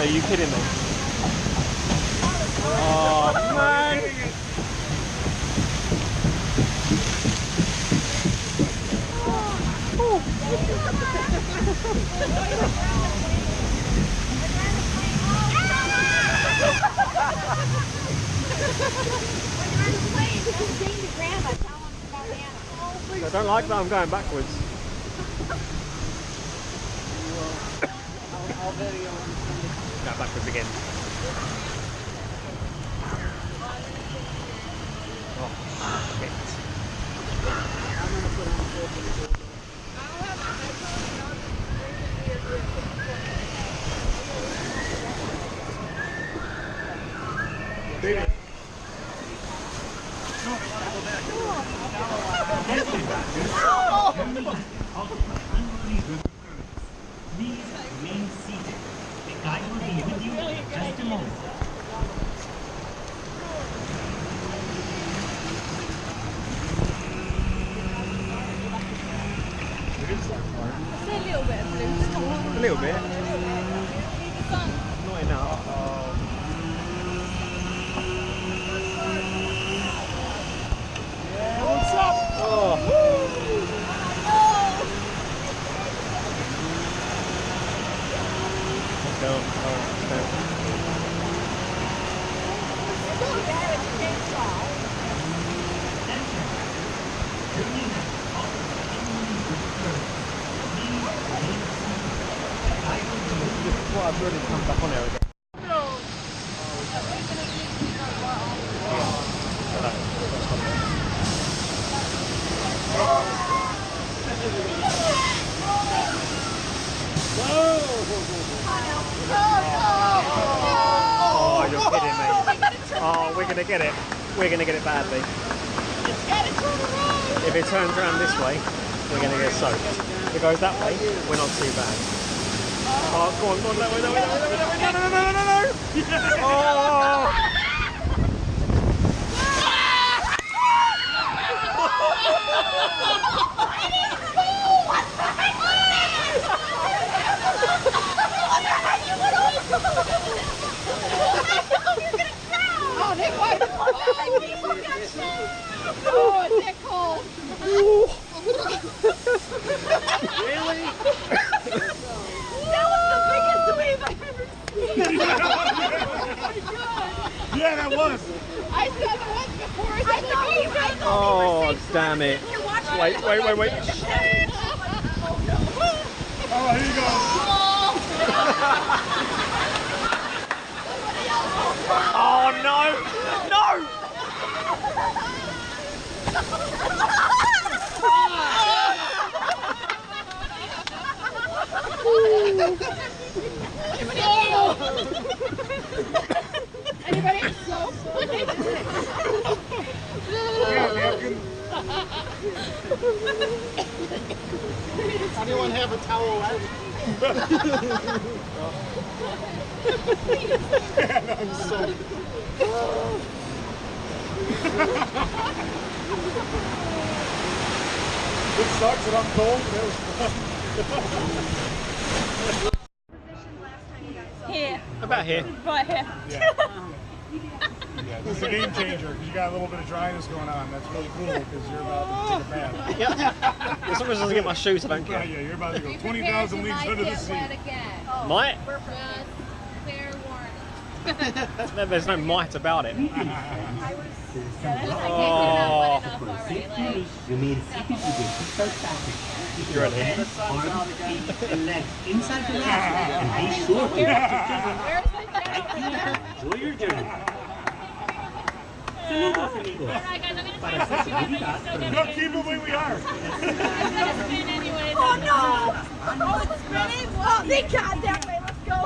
Are you kidding me? Oh man! I don't like that I'm going backwards. I'll video and send it. Go backwards again. Oh, shit. I'm gonna put on Baby. Please remain seated. The guide will be with you in just a moment. A little bit of blue. A little bit. Not enough. Yeah, what's up? Oh. Let's go. This is what I've really come back on there again. Oh, you're kidding me. Oh, we're going to get it. We're going to get it badly. If it turns around this way, we're going to get soaked. If it goes that way, we're not too bad. Oh, go on, that way, no. Oh! Oh, is that cold? Really? That was the biggest wave I've ever seen. Oh my god. Yeah, that was. I saw the ones before. I thought Oh, damn it. Wait. Oh, here you go. Oh, no! No! Anybody? So Anyone have a towel? I'm so. It sucks that I'm cold. That was fun. here. About here. Right here. Yeah, this is a game changer because you got a little bit of dryness going on. That's really cool because you're about to take a bath. Yep. As long as I doesn't get my shoes, I don't care. Yeah, you're about to go 20,000 leagues under the sea. Might? Just fair warning. There's no might about it. For safety, remain seated with your seatbelt fastened. Keep your hands, arms, feet, and legs inside the basket, and be sure to watch your children. Enjoy your journey. Saludos, amigos. Para su seguridad, No, keep it the way we are. Oh no! Oh, it's spinning? Oh, thank God, that way. Let's go.